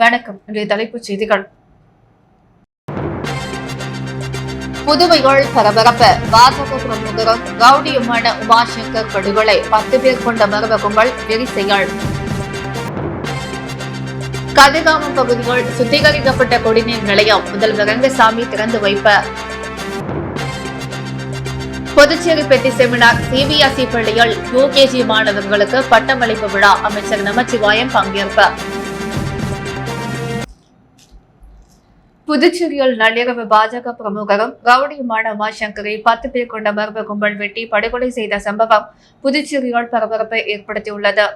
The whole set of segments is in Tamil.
வணக்கம். இன்றைய தலைப்புச் செய்திகள். புதுவைகள் பரபரப்பு. பாஜக பிரமுகரும் ரவுடியுமான உமாசங்கர் படுகொலை. 10 பேர் கொண்ட மர்ம கும்பல் வெறிசெயல். கதிர்காமம் பகுதியில் சுத்திகரிக்கப்பட்ட குடிநீர் நிலையம் முதல்வர் ரங்கசாமி திறந்து வைப்பார். புதுச்சேரி பெட்டி செமினார். சிபிஎஸ்இ பள்ளியில் யுகேஜி மாணவர்களுக்கு பட்டமளிப்பு விழா. அமைச்சர் நமச்சிவாயம் பங்கேற்பார். புதுச்சேரியில் நள்ளிரவு பாஜக பிரமுகரும் ரவுடியுமான உமாசங்கரை 10 பேர் கொண்ட மர்ம கும்பல் வெட்டி படுகொலை செய்த சம்பவம் புதுச்சேரியில் பரபரப்பை ஏற்படுத்தியுள்ளது.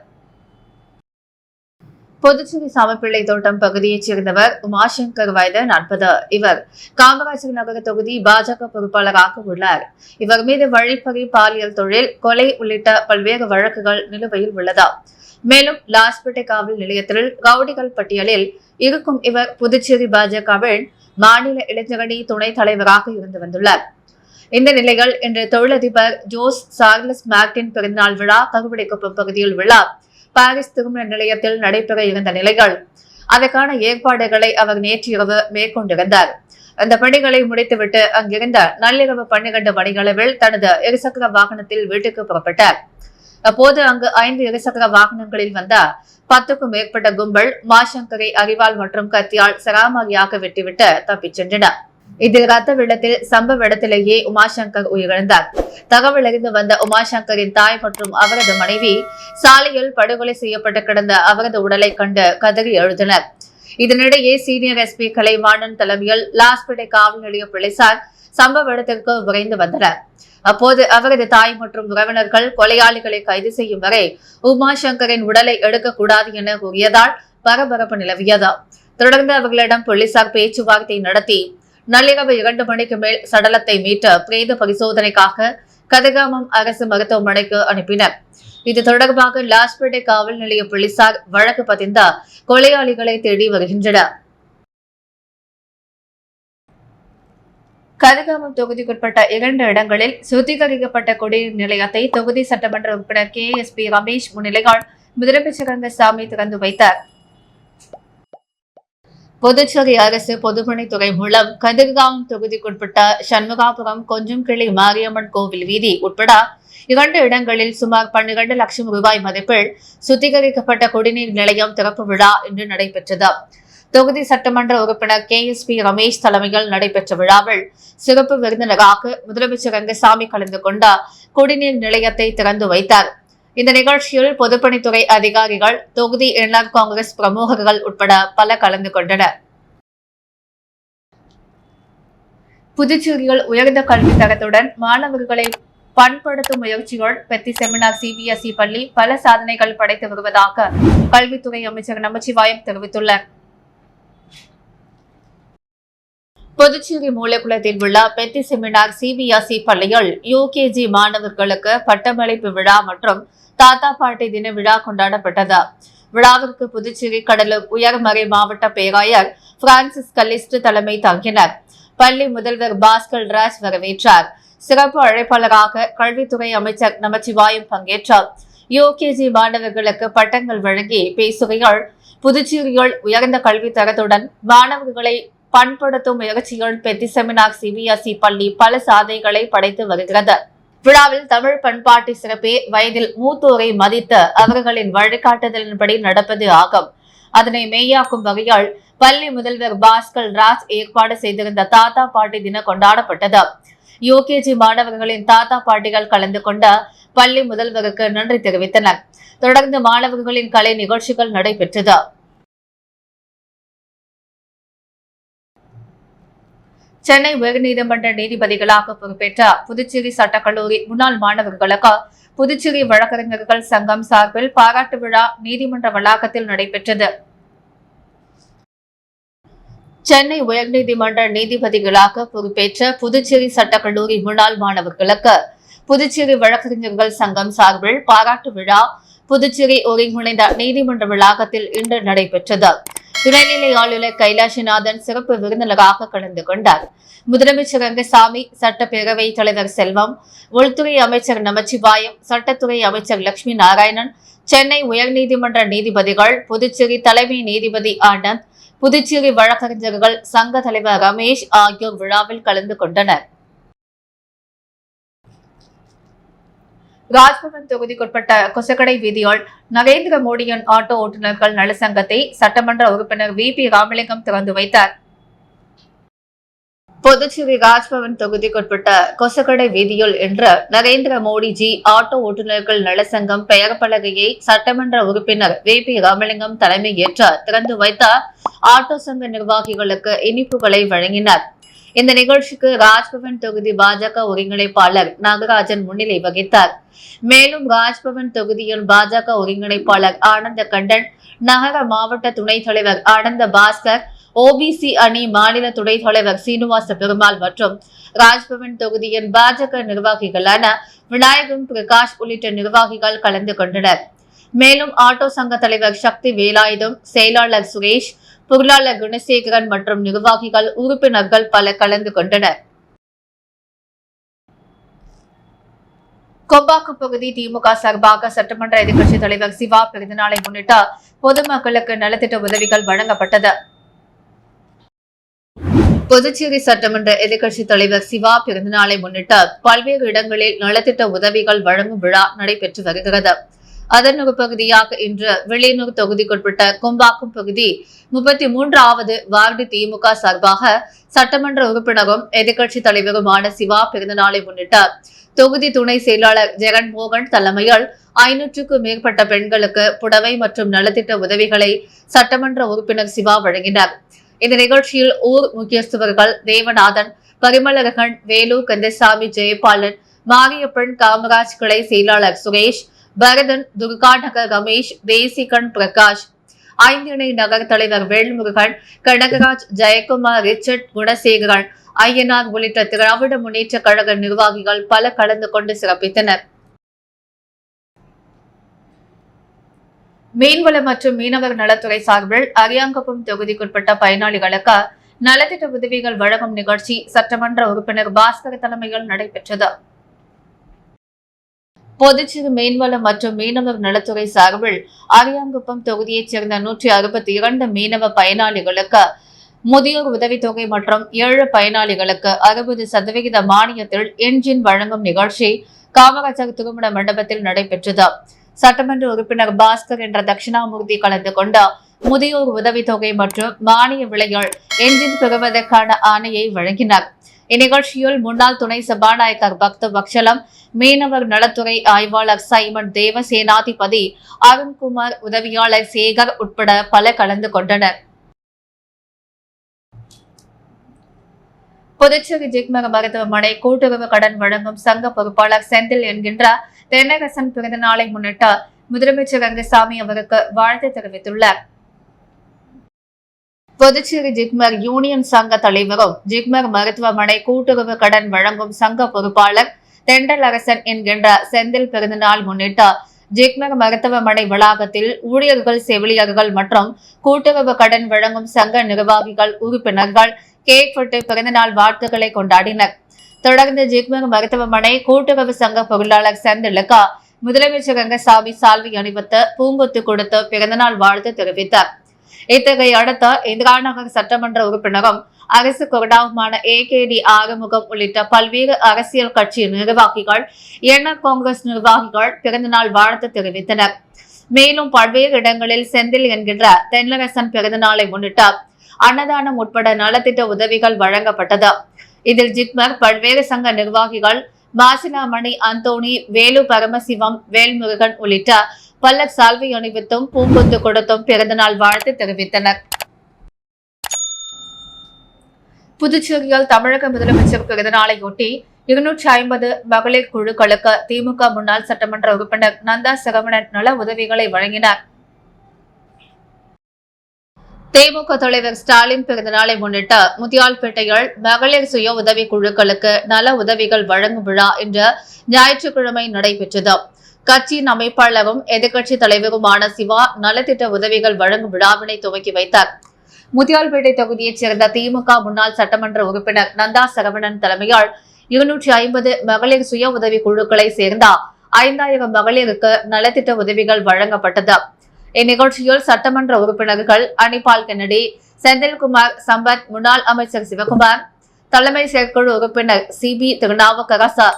புதுச்சேரி சாமப்பிள்ளை தோட்டம் பகுதியைச் சேர்ந்தவர் உமாசங்கர், வயது 40. இவர் காமராஜர் நகர தொகுதி பாஜக பொறுப்பாளராக உள்ளார். இவர் மீது வழிப்பறி, பாலியல் தொழில், கொலை உள்ளிட்ட பல்வேறு வழக்குகள் நிலுவையில் உள்ளது. மேலும் லாஸ்பேட்டை காவல் நிலையத்தில் ரவுடிகள் பட்டியலில் இருக்கும் இவர் புதுச்சேரி பாஜகவின் மாநில இளைஞரணி துணைத் தலைவராக இருந்து வந்துள்ளார். இந்த நிலையில் இன்று தொழிலதிபர் ஜோஸ் சார்லஸ் மார்டின் பிறந்தநாள் விழா கருவடைக்குப்பம் பகுதியில் உள்ள பாரிஸ் திருமண நிலையத்தில் நடைபெற இருந்த நிலையில் அதற்கான ஏற்பாடுகளை அவர் நேற்று இரவு மேற்கொண்டிருந்தார். அந்த பணிகளை முடித்துவிட்டு அங்கிருந்த நள்ளிரவு 12 மணியளவில் தனது இருசக்கர வாகனத்தில் வீட்டுக்கு புறப்பட்டார். அப்போது அங்கு 5 இருசக்கர வாகனங்களில் வந்த 10க்கும் மேற்பட்ட கும்பல் உமாசங்கரை அரிவாள் மற்றும் கத்தியால் சராமாரியாக வெட்டிவிட்டு தப்பிச் சென்றனர். இதில் ரத்த வெள்ளத்தில் சம்பவ இடத்திலேயே உமாசங்கர் உயிரிழந்தார். தகவல் அறிந்து வந்த உமாசங்கரின் தாய் மற்றும் அவரது மனைவி சாலையில் படுகொலை செய்யப்பட்டு கிடந்த அவரது உடலை கண்டு கதறி எழுதினர். இதனிடையே சீனியர் எஸ்பி கலைவாணன் தலைமையில் லாஸ்பேட்டை காவல் நிலைய போலீசார் சம்பவ இடத்திற்கு விரைந்து வந்தனர். அப்போது அவரது தாய் மற்றும் உறவினர்கள் கொலையாளிகளை கைது செய்யும் வரை உமாசங்கரின் உடலை எடுக்கக்கூடாது என கூறியதால் பரபரப்பு நிலவியது. தொடர்ந்து அவர்களிடம் போலீசார் பேச்சுவார்த்தை நடத்தி நள்ளிரவு 2 மணிக்கு மேல் சடலத்தை மீட்டு பிரேத பரிசோதனைக்காக கதிர்காமம் அரசு மருத்துவமனைக்கு அனுப்பினர். இது தொடர்பாக லாஸ்பேட்டை காவல் நிலைய போலீசார் வழக்கு பதிந்த கொலையாளிகளை தேடி வருகின்றனர். கதிர்காமம் தொகுதிக்குட்பட்ட 2 இடங்களில் சுத்திகரிக்கப்பட்ட குடிநீர் நிலையத்தை தொகுதி சட்டமன்ற உறுப்பினர் KSP ரமேஷ் முன்னிலையால் முதலமைச்சர் ரங்கசாமி திறந்து வைத்தார். புதுச்சேரி அரசு பொதுப்பணித்துறை மூலம் கதிர்காமம் தொகுதிக்குட்பட்ட சண்முகாபுரம், கொஞ்சம்கிளி மாரியம்மன் கோவில் வீதி உட்பட 2 இடங்களில் சுமார் 12 லட்சம் ரூபாய் மதிப்பில் சுத்திகரிக்கப்பட்ட குடிநீர் நிலையம் திறப்பு விழா இன்று நடைபெற்றது. தொகுதி சட்டமன்ற உறுப்பினர் KSP ரமேஷ் தலைமையில் நடைபெற்ற விழாவில் சிறப்பு விருந்தினராக முதலமைச்சர் ரங்கசாமி கலந்து கொண்ட குடிநீர் நிலையத்தை திறந்து வைத்தார். இந்த நிகழ்ச்சியில் பொதுப்பணித்துறை அதிகாரிகள், தொகுதி என்ஆர் காங்கிரஸ் பிரமுகர்கள் உட்பட பல கலந்து கொண்டனர். புதுச்சேரியில் உயர்ந்த கல்வி தரத்துடன் மாணவர்களை பண்படுத்தும் முயற்சிகள் பெத்தி செமினார் சிபிஎஸ்இ பள்ளி பல சாதனைகள் படைத்து வருவதாக கல்வித்துறை அமைச்சர் நமச்சிவாயம் தெரிவித்துள்ளார். புதுச்சேரி மூலக்குளத்தில் உள்ள பெத்தி செமினார் சிபிஎஸ்இ பள்ளியில் யுகேஜி மாணவர்களுக்கு பட்டமளிப்பு விழா மற்றும் தாத்தா பாட்டி தின விழா கொண்டாடப்பட்டது. விழாவிற்கு புதுச்சேரி கடலூர் உயர்மறை மாவட்ட பேராயர் பிரான்சிஸ் கலிஸ்ட் தலைமை தாங்கினார். பள்ளி முதல்வர் பாஸ்கர் ராஜ் வரவேற்றார். சிறப்பு அழைப்பாளராக கல்வித்துறை அமைச்சர் நமச்சிவாயம் பங்கேற்றார். யுகேஜி மாணவர்களுக்கு பட்டங்கள் வழங்கி பேசுகையில் புதுச்சேரியில் உயர்ந்த கல்வி தரத்துடன் மாணவர்களை பண்படுத்தும் முயற்சிகள் பெத்தி செமினார் சிபிஎஸ்இ பள்ளி பல சாதனைகளை படைத்து வருகிறது. விழாவில் தமிழ் பண்பாட்டு சிறப்பே வயதில் மூத்தோரை மதித்து அவர்களின் வழிகாட்டுதலின்படி நடப்பது ஆகும். அதனை மெய்யாக்கும் வகையால் பள்ளி முதல்வர் பாஸ்கர் ராஜ் ஏற்பாடு செய்திருந்த தாத்தா பாட்டி தினம் கொண்டாடப்பட்டது. யுகேஜி மாணவர்களின் தாத்தா பாட்டிகள் கலந்து கொண்ட பள்ளி முதல்வருக்கு நன்றி தெரிவித்தனர். தொடர்ந்து மாணவர்களின் கலை நிகழ்ச்சிகள் நடைபெற்றது. சென்னை உயர்நீதிமன்ற நீதிபதிகளாக பொறுப்பேற்ற புதுச்சேரி சட்டக்கல்லூரி முன்னாள் மாணவர்களுக்கு புதுச்சேரி வழக்கறிஞர்கள் சங்கம் சார்பில் பாராட்டு விழா நீதிமன்ற வளாகத்தில் நடைபெற்றது. சென்னை உயர்நீதிமன்ற நீதிபதிகளாக பொறுப்பேற்ற புதுச்சேரி சட்டக்கல்லூரி முன்னாள் மாணவர்களுக்கு புதுச்சேரி வழக்கறிஞர்கள் சங்கம் சார்பில் பாராட்டு விழா புதுச்சேரி ஒருங்கிணைந்த நீதிமன்ற வளாகத்தில் இன்று நடைபெற்றது. துணைநிலை ஆளுநர் கைலாசநாதன் சிறப்பு விருந்தினராக கலந்து கொண்டார். முதலமைச்சர் ரங்கசாமி, சட்டப்பேரவை தலைவர் செல்வம், உள்துறை அமைச்சர் நமச்சிவாயம், சட்டத்துறை அமைச்சர் லட்சுமி நாராயணன், சென்னை உயர்நீதிமன்ற நீதிபதிகள், புதுச்சேரி தலைமை நீதிபதி ஆனந்த், புதுச்சேரி வழக்கறிஞர்கள் சங்க தலைவர் ரமேஷ் ஆகியோர் விழாவில் கலந்து கொண்டனர். ராஜ்பவன் தொகுதிக்குட்பட்ட கொசக்கடை வீதியால் நரேந்திர மோடியின் ஆட்டோ ஓட்டுநர்கள் நலசங்கத்தை சட்டமன்ற உறுப்பினர் VP ராமலிங்கம் திறந்து வைத்தார். புதுச்சேரி ராஜ்பவன் தொகுதிக்குட்பட்ட கொசக்கடை வீதியில் இன்று நரேந்திர மோடிஜி ஆட்டோ ஓட்டுநர்கள் நலசங்கம் பெயர் பலகையை சட்டமன்ற உறுப்பினர் VP ராமலிங்கம் தலைமையேற்று திறந்து வைத்த ஆட்டோ சங்க நிர்வாகிகளுக்கு இனிப்புகளை வழங்கினார். இந்த நிகழ்ச்சிக்கு ராஜ்பவன் தொகுதி பாஜக ஒருங்கிணைப்பாளர் நாகராஜன் முன்னிலை வகித்தார். மேலும் ராஜ்பவன் தொகுதியின் பாஜக ஒருங்கிணைப்பாளர் ஆனந்த கண்டன், நகர மாவட்ட துணைத் தலைவர் ஆனந்த பாஸ்கர், OBC அணி மாநில துணைத் தலைவர் சீனிவாச பெருமாள் மற்றும் ராஜ்பவன் தொகுதியின் பாஜக நிர்வாகிகளான விநாயகம் பிரகாஷ் உள்ளிட்ட நிர்வாகிகள் கலந்து கொண்டனர். மேலும் ஆட்டோ சங்க தலைவர் சக்தி வேலாயுதம், செயலாளர் சுரேஷ், பொருளாளர் குணசேகரன் மற்றும் நிர்வாகிகள் உறுப்பினர்கள் பலர் கலந்து கொண்டனர். கொம்பாக்கம் பகுதி திமுக சார்பாக சட்டமன்ற எதிர்க்கட்சித் தலைவர் சிவா பிறந்தநாளை முன்னிட்டு பொதுமக்களுக்கு நலத்திட்ட உதவிகள் வழங்கப்பட்டது. புதுச்சேரி சட்டமன்ற எதிர்க்கட்சித் தலைவர் சிவா பிறந்தநாளை முன்னிட்டு பல்வேறு இடங்களில் நலத்திட்ட உதவிகள் வழங்கும் விழா நடைபெற்று வருகிறது. அதன் ஒரு பகுதியாக இன்று வெளியனூர் தொகுதிக்குட்பட்ட கொம்பாக்கம் பகுதி 33வது வார்டு திமுக சார்பாக சட்டமன்ற உறுப்பினரும் எதிர்க்கட்சித் தலைவருமான சிவா பிறந்தநாளை முன்னிட்டு தொகுதி துணை செயலாளர் ஜெகன்மோகன் தலைமையில் 500க்கும் மேற்பட்ட பெண்களுக்கு புடவை மற்றும் நலத்திட்ட உதவிகளை சட்டமன்ற உறுப்பினர் சிவா வழங்கினார். இந்த நிகழ்ச்சியில் ஊர் முக்கியஸ்தவர்கள் தேவநாதன், பரிமளகன், வேலு, கந்தசாமி, ஜெயபாலன், மாரியப்பன், காமராஜ் கிளை செயலாளர் சுரேஷ், பரதன், துர்காநகர் ரமேஷ், தேசிகன் பிரகாஷ், ஐந்திணை நகர் தலைவர் வேல்முருகன், கனகராஜ், ஜெயக்குமார், ரிச்சர்ட், குணசேகரன், ஐயனார் உள்ளிட்ட திராவிட முன்னேற்ற கழக நிர்வாகிகள் பல கலந்து கொண்டு சிறப்பித்தனர். மீன்வள மற்றும் மீனவர் நலத்துறை சார்பில் அரியாங்குப்பம் தொகுதிக்குட்பட்ட பயனாளிகளுக்கு நலத்திட்ட உதவிகள் வழங்கும் நிகழ்ச்சி சட்டமன்ற உறுப்பினர் பாஸ்கர் தலைமையில் நடைபெற்றது. புதுச்சேரி மீன்வள மற்றும் மீனவர் நலத்துறை சார்பில் அரியாங்குப்பம் தொகுதியைச் சேர்ந்த 162 மீனவ பயனாளிகளுக்கு முதியோர் உதவித்தொகை மற்றும் 7 பயனாளிகளுக்கு 60% மானியத்தில் என்ஜின் வழங்கும் நிகழ்ச்சி காமராஜர் திருமண மண்டபத்தில் நடைபெற்றது. சட்டமன்ற உறுப்பினர் பாஸ்கர் என்ற தட்சிணாமூர்த்தி கலந்து கொண்ட முதியோர் உதவித்தொகை மற்றும் மானிய விலையில் என்ஜின் பெறுவதற்கான ஆணையை வழங்கினார். இந்நிகழ்ச்சியில் முன்னாள் துணை சபாநாயகர் பக்த வக்சலம், மீனவர் நலத்துறை ஆய்வாளர் சைமன் தேவசேனாதிபதி, அருண்குமார், உதவியாளர் சேகர் உட்பட பல கலந்து கொண்டனர். புதுச்சேரி ஜிப்மர் மருத்துவமனை கூட்டுறவு கடன் வழங்கும் சங்க பொறுப்பாளர் செந்தில் என்கின்ற தென்னரசன் பிறந்த நாளை முன்னிட்டு முதலமைச்சர் ரங்கசாமி அவருக்கு வாழ்த்து தெரிவித்துள்ளார். புதுச்சேரி ஜிப்மர் யூனியன் சங்க தலைவரும் ஜிப்மர் மருத்துவமனை கூட்டுறவு கடன் வழங்கும் சங்க பொறுப்பாளர் தெண்டலரசன் என்கின்ற செந்தில் பிறந்தநாள் முன்னிட்டு ஜிப்மர் மருத்துவமனை வளாகத்தில் ஊழியர்கள், செவிலியர்கள் மற்றும் கூட்டுறவு கடன் வழங்கும் சங்க நிர்வாகிகள், உறுப்பினர்கள் கேக் வெட்டு பிறந்தநாள் வாழ்த்துக்களை கொண்டாடினர். தொடர்ந்து ஜிப்மர் மருத்துவமனை கூட்டுறவு சங்க பொருளாளர் செந்திலுக்கு முதலமைச்சர் ரங்கசாமி சால்வை அணிவித்து பூங்கொத்து கொடுத்து பிறந்தநாள் வாழ்த்து தெரிவித்தார். இத்தகைய அடுத்த இந்திராநகர் சட்டமன்ற உறுப்பினரும் அரசு கொறடாவுமான AKD ஆறுமுகம் உள்ளிட்ட பல்வேறு அரசியல் கட்சி நிர்வாகிகள், என்ஆர் காங்கிரஸ் நிர்வாகிகள் பிறந்தநாள் வாழ்த்து தெரிவித்தனர். மேலும் பல்வேறு இடங்களில் செந்தில் என்கின்ற தென்னரசன் பிறந்தநாளை முன்னிட்டு அன்னதானம் உட்பட நலத்திட்ட உதவிகள் வழங்கப்பட்டது. இதில் ஜிப்மர் பல்வேறு சங்க நிர்வாகிகள் மாசிலாமணி, அந்தோணி, வேலு பரமசிவம், வேல்முருகன் உள்ளிட்ட பலர் சால்வை அணிவித்தும் பூங்கொத்து கொடுத்தும் பிறந்தநாள் வாழ்த்து தெரிவித்தனர். புதுச்சேரியில் தமிழக முதலமைச்சர் பிறந்தநாளையொட்டி 250 மகளிர் குழுக்களுக்கு திமுக முன்னாள் சட்டமன்ற உறுப்பினர் நந்தா சரவணன் நல உதவிகளை வழங்கினார். திமுக தலைவர் ஸ்டாலின் பிறந்தநாளை முன்னிட்டு முத்தியால்பேட்டையில் மகளிர் சுய உதவி குழுக்களுக்கு நல உதவிகள் வழங்கும் விழா இன்று ஞாயிற்றுக்கிழமை நடைபெற்றது. கட்சியின் அமைப்பாளரும் எதிர்க்கட்சி தலைவருமான சிவா நலத்திட்ட உதவிகள் வழங்கும் விழாவினை துவக்கி வைத்தார். முத்தியால்பேட்டை தொகுதியைச் சேர்ந்த திமுக முன்னாள் சட்டமன்ற உறுப்பினர் நந்தா சரவணன் தலைமையால் 250 மகளிர் சுய உதவி குழுக்களை சேர்ந்த 5000 மகளிருக்கு நலத்திட்ட உதவிகள் வழங்கப்பட்டது. இந்நிகழ்ச்சியில் சட்டமன்ற உறுப்பினர்கள் அனிபால் கென்னடி, செந்தில்குமார் சம்பத், முன்னாள் அமைச்சர் சிவகுமார், தலைமை செயற்குழு உறுப்பினர் CB திருநாவுக்கரசு,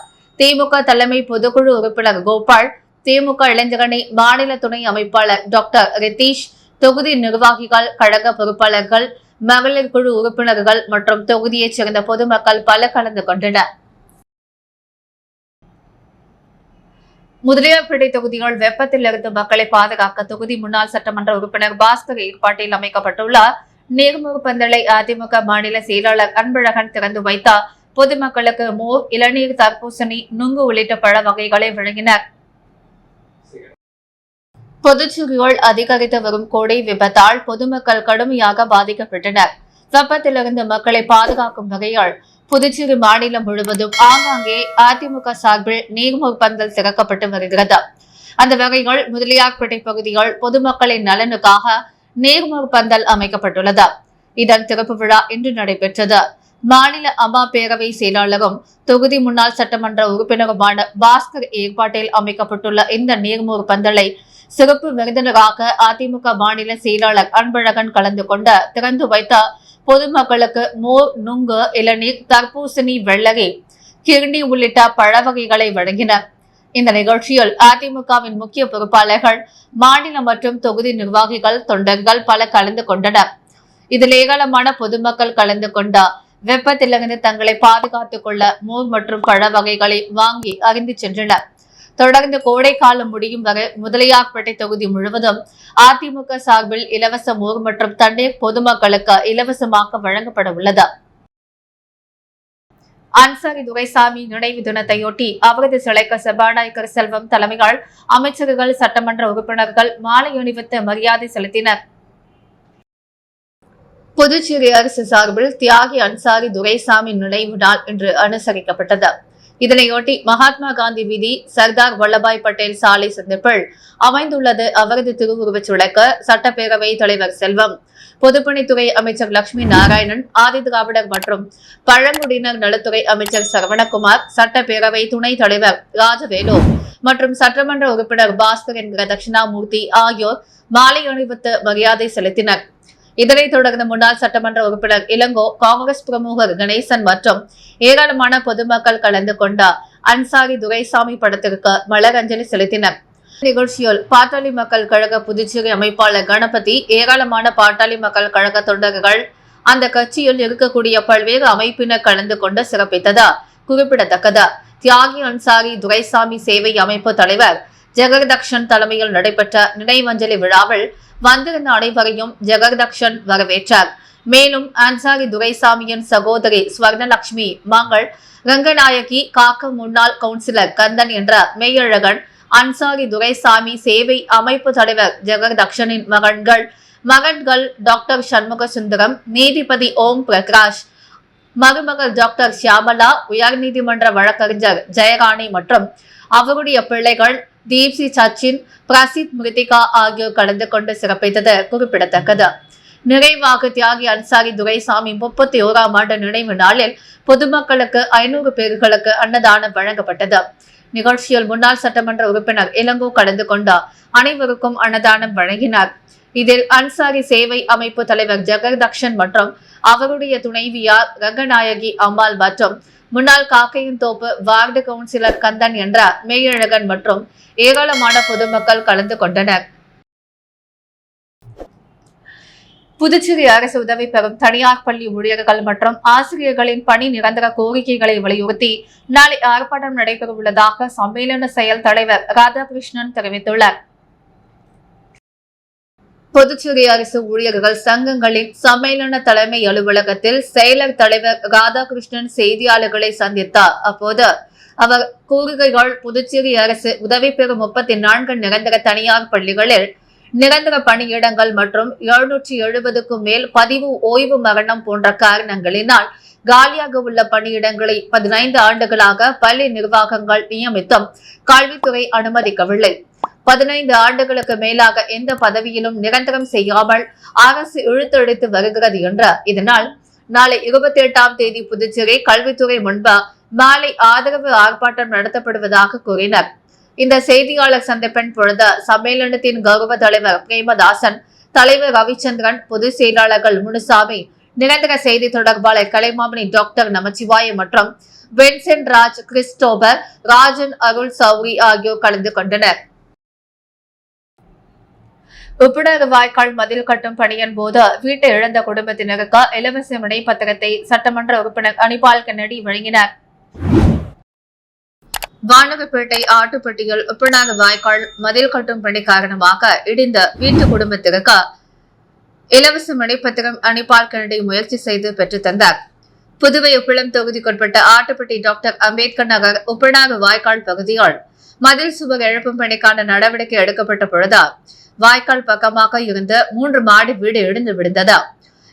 திமுக தலைமை பொதுக்குழு உறுப்பினர் கோபால், திமுக இளைஞரணி மாநில துணை அமைப்பாளர் டாக்டர் ரிதீஷ், தொகுதி நிர்வாகிகள், கழக பொறுப்பாளர்கள், மகளிர் குழு உறுப்பினர்கள் மற்றும் தொகுதியைச் சேர்ந்த பொதுமக்கள் பலர் கலந்து கொண்டனர். முதலியார்பேட்டை தொகுதியில் வெப்பத்தில் இருந்து மக்களை பாதுகாக்க தொகுதி முன்னாள் சட்டமன்ற உறுப்பினர் பாஸ்கர் ஏற்பாட்டில் அமைக்கப்பட்டுள்ள நீர்மூர் பந்தலை அதிமுக மாநில செயலாளர் அன்பழகன் திறந்து வைத்தார். பொதுமக்களுக்கு மோர், இளநீர், தர்பூசணி, நுங்கு உள்ளிட்ட பழ வகைகளை வழங்கினர். புதுச்சேரியில் அதிகரித்து வரும் கோடை வெப்பத்தால் பொதுமக்கள் கடுமையாக பாதிக்கப்பட்டனர். வெப்பத்திலிருந்து மக்களை பாதுகாக்கும் வகையில் புதுச்சேரி மாநிலம் முழுவதும் ஆங்காங்கே அதிமுக சார்பில் நீர்மூர் பந்தல் திறக்கப்பட்டு வருகிறது. அந்த வகையில் முதலியார்பேட்டை பகுதியில் பொதுமக்களின் நலனுக்காக நீர்மூர் பந்தல் அமைக்கப்பட்டுள்ளது. இதன் திறப்பு விழா இன்று நடைபெற்றது. மாநில அம்மா பேரவை செயலாளரும் தொகுதி முன்னாள் சட்டமன்ற உறுப்பினருமான பாஸ்கர் ஏற்பாட்டில் அமைக்கப்பட்டுள்ள இந்த நீர்மூர் பந்தலை சிறப்பு விருந்தினராக அதிமுக மாநில செயலாளர் அன்பழகன் கலந்து கொண்டு திறந்து வைத்த பொதுமக்களுக்கு மோர், நுங்கு, இளநீர், தர்பூசணி, வெள்ளரி, கிர்னி உள்ளிட்ட பழ வகைகளை வழங்கினர். இந்த நிகழ்ச்சியில் அதிமுகவின் முக்கிய பொறுப்பாளர்கள், மாநில மற்றும் தொகுதி நிர்வாகிகள், தொண்டர்கள் பலர் கலந்து கொண்டனர். இதில் ஏராளமான பொதுமக்கள் கலந்து கொண்ட வெப்பத்திலிருந்து தங்களை பாதுகாத்துக் கொள்ள மோர் மற்றும் பழ வகைகளை வாங்கி அறிந்து சென்றனர். தொடர்ந்து கோடை காலம் முடியும் வரை முதலியார்பேட்டை தொகுதி முழுவதும் அதிமுக சார்பில் இலவச மோர் மற்றும் தண்ணீர் பொதுமக்களுக்கு இலவசமாக வழங்கப்பட உள்ளது. அன்சாரி துரைசாமி நினைவு தினத்தையொட்டி அவரது சிலைக்கு சபாநாயகர் செல்வம் தலைமையால் அமைச்சர்கள், சட்டமன்ற உறுப்பினர்கள் மாலை அணிவித்து மரியாதை செலுத்தினர். புதுச்சேரி அரசு சார்பில் தியாகி அன்சாரி துரைசாமி நினைவு நாள் இன்று அனுசரிக்கப்பட்டது. இதனையொட்டி மகாத்மா காந்தி வீதி, சர்தார் வல்லபாய் பட்டேல் சாலை சந்திப்பில் அமைந்துள்ளது அவரது திருவுருவச் சிலைக்கு சட்டப்பேரவை தலைவர் செல்வம், பொதுப்பணித்துறை அமைச்சர் லட்சுமி நாராயணன், ஆதிதிராவிடர் மற்றும் பழங்குடியினர் நலத்துறை அமைச்சர் சரவணகுமார், சட்டப்பேரவை துணைத் தலைவர் ராஜவேலு மற்றும் சட்டமன்ற உறுப்பினர் பாஸ்கர் என்கிற தட்சிணாமூர்த்தி ஆகியோர் மாலை அணிவித்து மரியாதை செலுத்தினர். இதனைத் தொடர்ந்து முன்னாள் சட்டமன்ற உறுப்பினர் இளங்கோ, காங்கிரஸ் பிரமுகர் கணேசன் மற்றும் ஏராளமான பொதுமக்கள் கலந்து கொண்ட அன்சாரி துரைசாமி படத்திற்கு மலரஞ்சலி செலுத்தினர். நிகழ்ச்சியில் பாட்டாளி மக்கள் கழக புதுச்சேரி அமைப்பாளர் கணபதி, ஏராளமான பாட்டாளி மக்கள் கழக தொண்டர்கள், அந்த கட்சியில் இருக்கக்கூடிய பல்வேறு அமைப்பினர் கலந்து கொண்டு சிறப்பித்தது குறிப்பிடத்தக்கது. தியாகி அன்சாரி துரைசாமி சேவை அமைப்பு தலைவர் ஜெகதக்ஷன் தலைமையில் நடைபெற்ற நினைவஞ்சலி விழாவில் வந்திருந்த அனைவரையும் ஜெகதக்ஷன் வரவேற்றார். மேலும் அன்சாரி துரைசாமியின் சகோதரி ஸ்வர்ணலட்சுமி, மகள் ரங்கநாயகி, காக்க முன்னாள் கவுன்சிலர் கந்தன் என்ற மெய்யழகன், அன்சாரி துரைசாமி சேவை அமைப்பு தலைவர் ஜெகதக்ஷனின் மகன்கள் டாக்டர் சண்முக சுந்தரம், நீதிபதி ஓம் பிரகாஷ், மருமகள் டாக்டர் ஷியாமலா, உயர்நீதிமன்ற வழக்கறிஞர் ஜெயராணி மற்றும் அவருடைய பிள்ளைகள் தீப்சி, சச்சின், பிரசித், மிருத்திகா ஆகியோர் கலந்து கொண்டு சிறப்பித்தது குறிப்பிடத்தக்கது. நிறைவாக தியாகி அன்சாரி துரைசாமி 31ஆம் ஆண்டு நினைவு நாளில் பொதுமக்களுக்கு 500 பேர்களுக்கு அன்னதானம் வழங்கப்பட்டது. நிகழ்ச்சியில் முன்னாள் சட்டமன்ற உறுப்பினர் இளங்கோ கலந்து கொண்டு அனைவருக்கும் அன்னதானம் வழங்கினார். இதில் அன்சாரி சேவை அமைப்பு தலைவர் ஜெகதக்ஷன் மற்றும் அவருடைய துணைவியார் ரங்கநாயகி அம்மாள் மற்றும் முன்னாள் காக்கையின் தோப்பு வார்டு கவுன்சிலர் கந்தன் என்ற மெய்யழகன் மற்றும் ஏராளமான பொதுமக்கள் கலந்து கொண்டனர். புதுச்சேரி அரசு உதவி பெறும் தனியார் பள்ளி ஊழியர்கள் மற்றும் ஆசிரியர்களின் பணி நிரந்தர கோரிக்கைகளை வலியுறுத்தி நாளை ஆர்ப்பாட்டம் நடைபெறவுள்ளதாக சம்மேளன செயல் தலைவர் ராதாகிருஷ்ணன் தெரிவித்துள்ளார். புதுச்சேரி அரசு ஊழியர்கள் சங்கங்களின் சம்மேளன தலைமை அலுவலகத்தில் செயலர் தலைவர் ராதாகிருஷ்ணன் செய்தியாளர்களை சந்தித்தார். அப்போது அவர் கூறுகைகள், புதுச்சேரி அரசு உதவி பெறும் 34 நிரந்தர தனியார் பள்ளிகளில் நிரந்தர பணியிடங்கள் மற்றும் 770க்கும் மேல் பதிவு, ஓய்வு, மரணம் போன்ற காரணங்களினால் காலியாக உள்ள பணியிடங்களை 15 ஆண்டுகளாக பள்ளி நிர்வாகங்கள் நியமித்தும் கல்வித்துறை அனுமதிக்கவில்லை. 15 ஆண்டுகளுக்கு மேலாக எந்த பதவியிலும் நிரந்தரம் செய்யாமல் அரசு இழுத்தடித்து வருகிறது என்ற இதனால் நாளை 28ஆம் தேதி புதுச்சேரி கல்வித்துறை முன்பு மாலை ஆதரவு ஆர்ப்பாட்டம் நடத்தப்படுவதாக கூறினர். இந்த செய்தியாளர் சந்திப்பின் பொழுது சம்மேளனத்தின் கௌரவ தலைவர் பிரேமதாசன், தலைவர் ரவிச்சந்திரன், பொதுச் செயலாளர்கள் முனுசாமி, நிரந்தர செய்தி தொடர்பாளர் கலைமாமணி டாக்டர் நமச்சிவாயம் மற்றும் வின்சென்ட் ராஜ், கிறிஸ்டோபர், ராஜன், அருள் சௌரி ஆகியோர் கலந்து கொண்டனர். உப்புணர் வாய்க்கால் மதில் கட்டும் பணியின் போது வீட்டை இழந்த குடும்பத்தினருக்கு இலவச வினை பத்திரத்தை சட்டமன்ற உறுப்பினர் அனிபால் கென்னடி வழங்கினார். வானகப்பேட்டை ஆட்டுப்பட்டியில் உப்புணர் வாய்க்கால் மதில் கட்டும் பணி காரணமாக இடிந்த வீட்டு குடும்பத்திற்கு இலவச வினைப்பத்திரம் அனிபால் கென்னடி முயற்சி செய்து பெற்றுத் தந்தார். புதுவை உப்பளம் தொகுதிக்குட்பட்ட ஆட்டுப்பட்டி டாக்டர் அம்பேத்கர் நகர் உப்புணர் வாய்க்கால் பகுதியால் மதில் சுவர் எழுப்பும் பணிக்கான நடவடிக்கை எடுக்கப்பட்ட பொழுது வாய்க்கால் பக்கமாக இருந்த 3 மாடி வீடு இடிந்து விழுந்தது.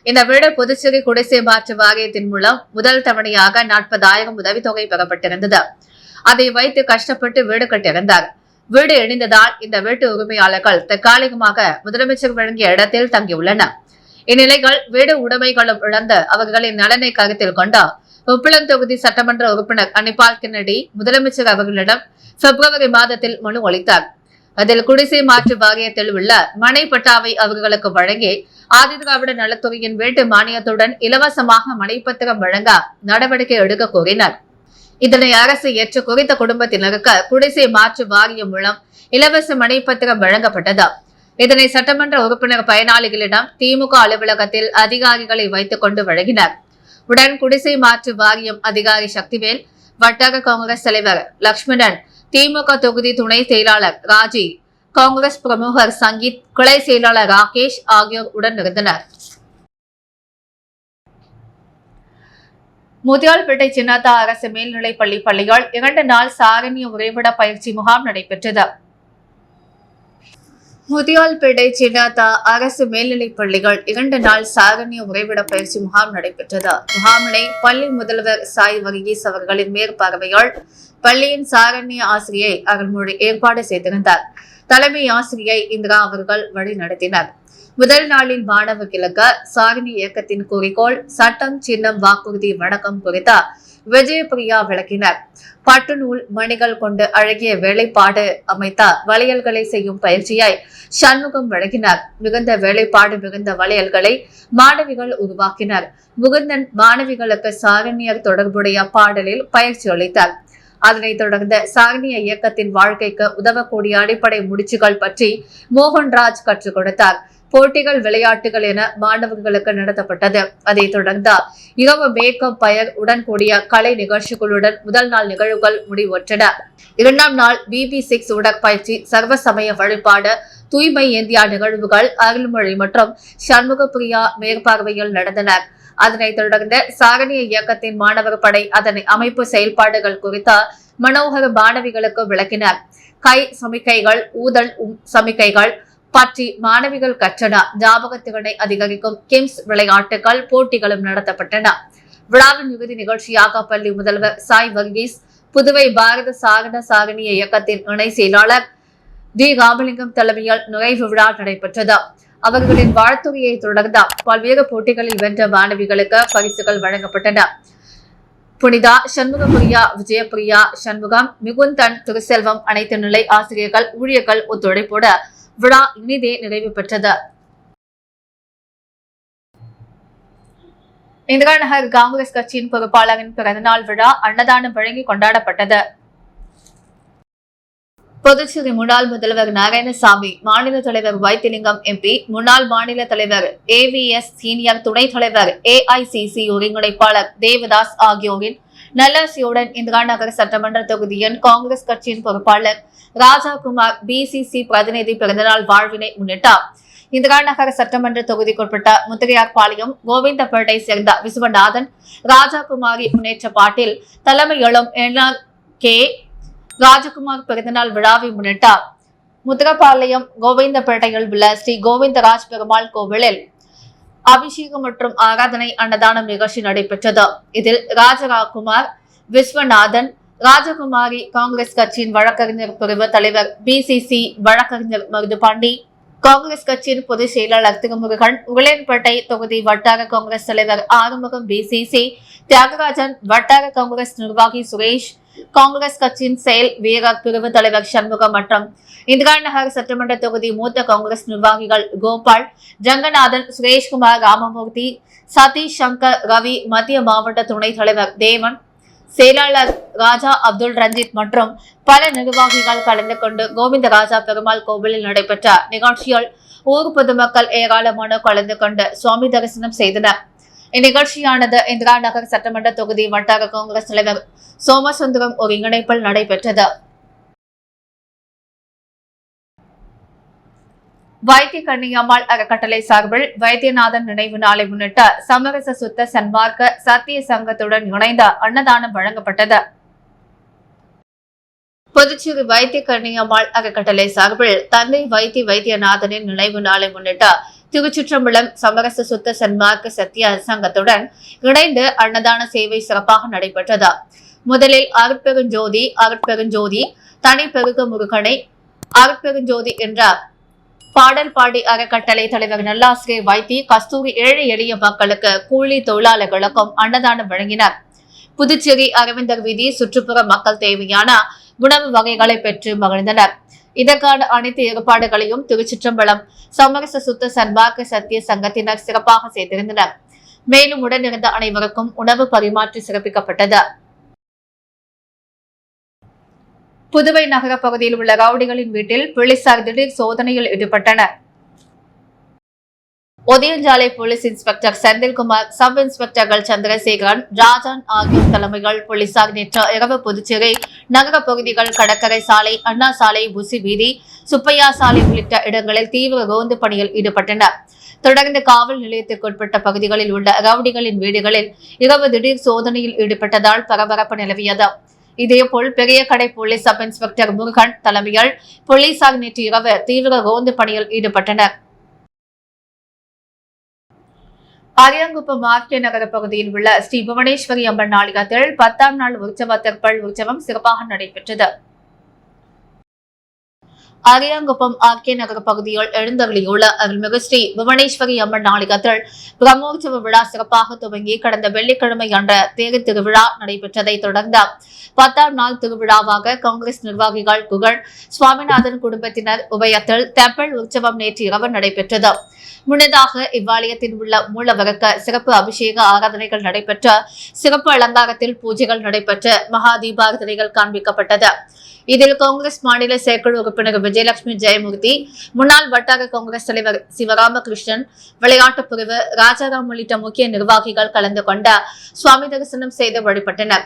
இந்த வீடு புதுச்சேரி குடிசை மாற்று வாரியத்தின் மூலம் முதல் தவணையாக 40,000 உதவித்தொகை பெறப்பட்டிருந்தது. அதை வைத்து கஷ்டப்பட்டு வீடு கட்டியிருந்தார். வீடு இடிந்ததால் இந்த வீட்டு உரிமையாளர்கள் தற்காலிகமாக முதலமைச்சர் வழங்கிய இடத்தில் தங்கியுள்ளனர். இந்நிலையில் வீடு உடைமைகளும் இழந்து அவர்களின் நலனை கருத்தில் கொண்டு உப்பளம் தொகுதி சட்டமன்ற உறுப்பினர் அனிபால் கென்னடி முதலமைச்சர் அவர்களிடம் பிப்ரவரி மாதத்தில் மனு அளித்தார். அதில் குடிசை மாற்று வாரியத்தில் உள்ள மனை பட்டாவை அவர்களுக்கு வழங்கி ஆதிதிராவிட நலத்துறையின் வீட்டு மானியத்துடன் இலவசமாக மனைப்பத்திரம் வழங்க நடவடிக்கை எடுக்க கோரினர். இதனை அரசு ஏற்று குறித்த குடும்பத்தினருக்கு குடிசை மாற்று வாரியம் மூலம் இலவச மனைப்பத்திரம் வழங்கப்பட்டது. இதனை சட்டமன்ற உறுப்பினர் பயனாளிகளிடம் திமுக அலுவலகத்தில் அதிகாரிகளை வைத்துக் கொண்டு வழங்கினர். உடன் குடிசை மாற்று வாரியம் அதிகாரி சக்திவேல், வட்டார காங்கிரஸ் தலைவர் லட்சுமணன், திமுக தொகுதி துணை செயலாளர் ராஜி, காங்கிரஸ் பிரமுகர் சங்கீத், கிளை செயலாளர் ராகேஷ் ஆகியோர் உடன் இருந்தனர். முதியால்பேட்டை சின்னத்தா அரசு மேல்நிலைப்பள்ளி பள்ளியால் 2 நாள் சாரண்ய உறைவிட பயிற்சி முகாம் நடைபெற்றது. முதியால்பேட்டை சின்னத்தா அரசு மேல்நிலைப் பள்ளிகள் 2 நாள் சாரண்ய உறைவிட பயிற்சி முகாம் நடைபெற்றது. முகாமினை பள்ளி முதல்வர் சாய் வர்கீஸ் அவர்களின் மேற்பார்வையால் பள்ளியின் சாரண்ய ஆசிரியை அருள்மொழி ஏற்பாடு செய்திருந்தார். தலைமை ஆசிரியை இந்திரா அவர்கள் வழி நடத்தினார். முதல் நாளில் மாணவர்களுக்கு சாரண்ய இயக்கத்தின் குறிக்கோள், சட்டம், சின்னம், வாக்குறுதி, வணக்கம் குறித்த விஜயபிரியா விளக்கினார். பட்டு நூல் மணிகள் கொண்டு அழகிய வேலைப்பாடு அமைத்த வளையல்களை செய்யும் பயிற்சியை சண்முகம் வழங்கினார். மிகுந்த வேலைப்பாடு மிகுந்த வளையல்களை மாணவிகள் உருவாக்கினர். முகுந்தன் மாணவிகளுக்கு சாரண்யர் தொடர்புடைய பாடலில் பயிற்சி அளித்தார். அதனைத் தொடர்ந்து சாரணிய இயக்கத்தின் வாழ்க்கைக்கு உதவக்கூடிய அடிப்படை முடிச்சுகள் பற்றி மோகன்ராஜ் கற்றுக் கொடுத்தார். போட்டிகள், விளையாட்டுகள் என மாணவர்களுக்கு நடத்தப்பட்டது. அதைத் தொடர்ந்து இரவு மேக்கப், பெயர் உடன் கூடிய கலை நிகழ்ச்சிகளுடன் முதல் நாள் நிகழ்வுகள் முடிவுற்றன. 2ஆம் நாள் BB6 உடற்பயிற்சி, சர்வ சமய வழிபாடு, தூய்மை இந்தியா நிகழ்வுகள் அருள்மொழி மற்றும் சண்முகப்பிரியா மேற்பார்வையில் நடந்தன. அதனைத் தொடர்ந்து சாரணிய இயக்கத்தின் மாணவர் படை அதனை அமைப்பு செயல்பாடுகள் குறித்த மனோகர மாணவிகளுக்கு விளக்கினர். கை சமிக்கைகள், ஊதல் சமிக்கைகள் பற்றி மாணவிகள் கற்றன. ஞாபகத்திறனை அதிகரிக்கும் கிம்ஸ் விளையாட்டுகள் போட்டிகளும் நடத்தப்பட்டன. விழாவின் இறுதி நிகழ்ச்சியாக பள்ளி முதல்வர் சாய் வர்கீஸ், புதுவை பாரத சாரண சாரணிய இயக்கத்தின் இணை செயலாளர் டி ராமலிங்கம் தலைமையில் நுழைவு விழா நடைபெற்றது. அவர்களின் வாழ்த்துறையை தொடர்ந்து பல்வேறு போட்டிகளில் வென்ற மாணவிகளுக்கு பரிசுகள் வழங்கப்பட்டன. புனிதா, சண்முகப்பிரியா, விஜயபிரியா, சண்முகம், மிகுந்தன், திருசெல்வம் அனைத்து நிலை ஆசிரியர்கள், ஊழியர்கள் ஒத்துழைப்போடு விழா இனிதே நிறைவு பெற்றது. இந்திரா நகர் காங்கிரஸ் கட்சியின் பொறுப்பாளரின் பிறந்தநாள் விழா அன்னதானம் வழங்கி கொண்டாடப்பட்டது. புதுச்சேரி முன்னாள் முதல்வர் நாராயணசாமி, மாநில தலைவர் வைத்திலிங்கம் MP, முன்னாள் மாநில தலைவர் AVS, சீனியர் துணைத் தலைவர் AICC ஒருங்கிணைப்பாளர் தேவதாஸ் ஆகியோரின் நல்லாசியுடன் இந்திரா நகர் சட்டமன்ற தொகுதியின் காங்கிரஸ் கட்சியின் பொறுப்பாளர் ராஜாகுமார் BCC பிரதிநிதி பிறந்தநாள் வாழ்வினை முன்னிட்டார். இந்திரா நகர் சட்டமன்ற தொகுதிக்குட்பட்ட முத்திரையார்பாளையம், கோவிந்தப்பேட்டை சேர்ந்த விஸ்வநாதன், ராஜாகுமாரி முன்னேற்ற பாட்டில் தலைமையிலும் NRK ராஜகுமார் பிறந்தநாள் விழாவை முன்னிட்டார். முத்திரப்பாளையம், கோவிந்தப்பேட்டையில் உள்ள ஸ்ரீ கோவிந்தராஜ் பெருமாள் கோவிலில் அபிஷேகம் மற்றும் ஆராதனை அன்னதானம் நிகழ்ச்சி நடைபெற்றது. இதில் ராஜகுமார், விஸ்வநாதன், ராஜகுமாரி, காங்கிரஸ் கட்சியின் வழக்கறிஞர் பிரிவு தலைவர் BCC வழக்கறிஞர் மருதுபாண்டி, காங்கிரஸ் கட்சியின் பொதுச் செயலாளர் திருமுருகன், உளையன்பேட்டை தொகுதி வட்டார காங்கிரஸ் தலைவர் ஆறுமுகம் BCC, தியாகராஜன், வட்டார காங்கிரஸ் நிர்வாகி சுரேஷ், காங்கிரஸ் கட்சியின் செயல் வீரர் பிரிவு தலைவர் சண்முகம் மற்றும் இந்திரா நகர் சட்டமன்ற தொகுதி மூத்த காங்கிரஸ் நிர்வாகிகள் கோபால், ஜங்கநாதன், சுரேஷ்குமார், ராமமூர்த்தி, சதீஷ் சங்கர், ரவி, மத்திய மாவட்ட துணைத் தலைவர் தேவன், செயலாளர் ராஜா அப்துல் ரஞ்சித் மற்றும் பல நிர்வாகிகள் கலந்து கொண்டு கோவிந்தராஜா பெருமாள் கோவிலில் நடைபெற்ற நிகழ்ச்சியில் ஊர் பொதுமக்கள் ஏராளமான கலந்து கொண்டு சுவாமி தரிசனம் செய்தனர். இந்நிகழ்ச்சியானது இந்திரா நகர் சட்டமன்ற தொகுதி வட்டார காங்கிரஸ் தலைவர் சோமசுந்தரம் ஒருங்கிணைப்பில் நடைபெற்றது. வைத்திய கன்னியம்மாள் அறக்கட்டளை சார்பில் வைத்தியநாதன் நினைவு நாளை முன்னிட்டு சமரச சுத்த சன்மார்க்க சத்திய சங்கத்துடன் இணைந்த அன்னதானம் வழங்கப்பட்டது. புதுச்சேரி வைத்திய கன்னியம்மாள் அறக்கட்டளை சார்பில் தந்தை வைத்தியநாதனின் நினைவு நாளை முன்னிட்டு திருச்சிற்றம்பலம் சமரச சுத்த சன்மார்க்க சத்திய சங்கத்துடன் இணைந்து அன்னதான சேவை சிறப்பாக நடைபெற்றது. முதலில் அருட்பெருஞ்சோதி தனி பெருக முருகனை அருட்பெருஞ்சோதி என்ற பாடல் பாடி அறக்கட்டளை தலைவர் நல்லாசிரியர் வைத்தி கஸ்தூரி ஏழை எளிய மக்களுக்கு கூலி தொழிலாளர்களுக்கும் அன்னதானம் வழங்கினர். புதுச்சேரி அரவிந்தர் வீதி சுற்றுப்புற மக்கள் தேவையான உணவு வகைகளை பெற்று மகிழ்ந்தனர். இதற்கான அனைத்து ஏற்பாடுகளையும் திருச்சிற்றம்பலம் சமரச சுத்த சன்மார்க்க சத்திய சங்கத்தினர் சிறப்பாக செய்திருந்தனர். மேலும் உடனிருந்த அனைவருக்கும் உணவு பரிமாற்றி சிறப்பிக்கப்பட்டது. புதுவை நகர பகுதியில் உள்ள ரவுடிகளின் வீட்டில் போலீசார் திடீர் சோதனையில் ஈடுபட்டனர். Odhiyanjalai police inspector Senthilkumar, sub இன்ஸ்பெக்டர்கள் சந்திரசேகரன், ராஜன் ஆகியோர் தலைமையில் போலீசார் நேற்று இரவு புதுச்சேரி நகர பகுதிகள் கடற்கரை சாலை, அண்ணா சாலை, புசி வீதி, சுப்பையா சாலை உள்ளிட்ட இடங்களில் தீவிர ரோந்து பணியில் ஈடுபட்டனர். தொடர்ந்து காவல் நிலையத்திற்குட்பட்ட பகுதிகளில் உள்ள ரவுடிகளின் வீடுகளில் இரவு திடீர் சோதனையில் ஈடுபட்டதால் பரபரப்பு நிலவியது. இதேபோல் பெரிய கடை போலீஸ் சப் இன்ஸ்பெக்டர் முருகன் தலைமையில் போலீசார் நேற்று இரவு தீவிர ரோந்து பணியில் ஈடுபட்டனர். அரியாங்குப்பம் ஆர்கே நகர பகுதியில் உள்ள ஸ்ரீ புவனேஸ்வரி அம்மன் ஆலயத்தில் 10ஆம் நாள் உற்சவத்திற்பல் உற்சவம் சிறப்பாக நடைபெற்றது. அரியாங்குப்பம் ஆர்கே நகர பகுதியில் எழுந்தருளியுள்ள அருள்மிகு ஸ்ரீ புவனேஸ்வரி அம்மன் ஆலயத்தில் பிரம்மோற்சவ விழா சிறப்பாக துவங்கி கடந்த வெள்ளிக்கிழமை அன்று தேர் திருவிழா நடைபெற்றதை தொடர்ந்து 10ஆம் நாள் திருவிழாவாக காங்கிரஸ் நிர்வாகிகள் குகழ் சுவாமிநாதன் குடும்பத்தினர் உபயத்தில் தெப்பல் உற்சவம் நேற்று இரவு நடைபெற்றது. முன்னதாக இவ்வாலயத்தில் உள்ள மூலவருக்கு சிறப்பு அபிஷேக ஆராதனைகள் நடைபெற்ற சிறப்பு அலங்காரத்தில் பூஜைகள் நடைபெற்ற மகா தீபாரதனைகள் காண்பிக்கப்பட்டது. இதில் காங்கிரஸ் மாநில செயற்குழு உறுப்பினர் விஜயலட்சுமி ஜெயமூர்த்தி, முன்னாள் வட்டார காங்கிரஸ் தலைவர் சிவராமகிருஷ்ணன், விளையாட்டுப் பிரிவு ராஜாராம் உள்ளிட்ட முக்கிய நிர்வாகிகள் கலந்து கொண்ட சுவாமி தரிசனம் செய்து வழிபட்டனர்.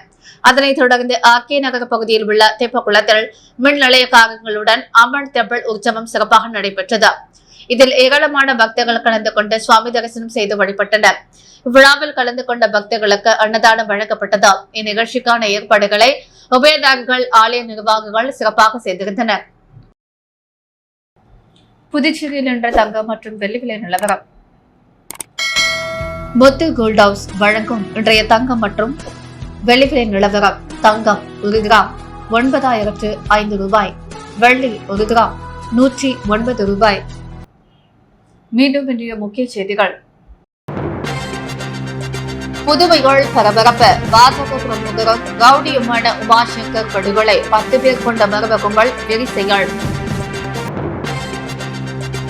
அதனைத் தொடர்ந்து ஆர்கே நகர பகுதியில் உள்ள தெப்பக்குளத்தில் மின் நிலையக்காரங்களுடன் அம்மன் தெப்பல் உற்சவம் சிறப்பாக நடைபெற்றது. இதில் ஏராளமான பக்தர்கள் கலந்து கொண்டு சுவாமி தரிசனம் செய்து வழிபட்டனர். இவ்விழாவில் கலந்து கொண்ட பக்தர்களுக்கு அன்னதானம் வழங்கப்பட்டது. இந்நிகழ்ச்சிக்கான ஏற்பாடுகளை உபயதாரர்கள், ஆலய நிர்வாகிகள் சிறப்பாக செய்திருந்தனர். புதுச்சேரியில் இன்று தங்கம் மற்றும் வெள்ளி விலை நிலவரம். முத்து கோல்ட் ஹவுஸ் வழங்கும் இன்றைய தங்கம் மற்றும் வெள்ளி விலை நிலவரம். தங்கம் 1 கிராம் 9,005 ரூபாய், வெள்ளி 1 கிராம் 109 ரூபாய். மீண்டும் இன்றைய முக்கிய செய்திகள். புதுவையில் பரபரப்பு. பாஜக பிரமுகரும் ரவுடியுமான உமாசங்கர் படுகொலை. 10 பேர் கொண்ட மர்ம கும்பல் வெறி செயல்.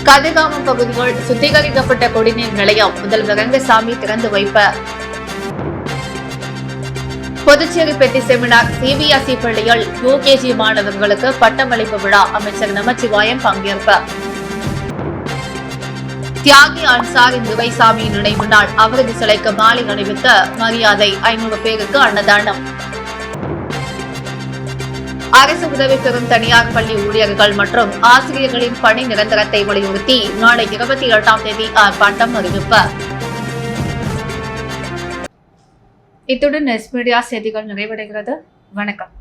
கதிர்காமம் பகுதியில் சுத்திகரிக்கப்பட்ட குடிநீர் நிலையம் முதல்வர் ரங்கசாமி திறந்து வைப்பார். புதுச்சேரி பெட்டி செமினார். சிபிஎஸ்இ பள்ளியில் யுகேஜி மாணவர்களுக்கு பட்டமளிப்பு விழா. அமைச்சர் நமச்சிவாயம் பங்கேற்பார். தியாகி அன்சாரி துரைசாமி நினைவு நாள். அவரது சிலைக்கு மாலை அணிவித்த மரியாதை. 500 பேருக்கு அன்னதானம். அரசு உதவி பெறும் தனியார் பள்ளி ஊழியர்கள் மற்றும் ஆசிரியர்களின் பணி நிரந்தரத்தை வலியுறுத்தி நாளை 28ஆம் தேதி ஆர்ப்பாட்டம் அறிவிப்பு. இத்துடன் எஸ் மீடியா செய்திகள் நிறைவடைகிறது. வணக்கம்.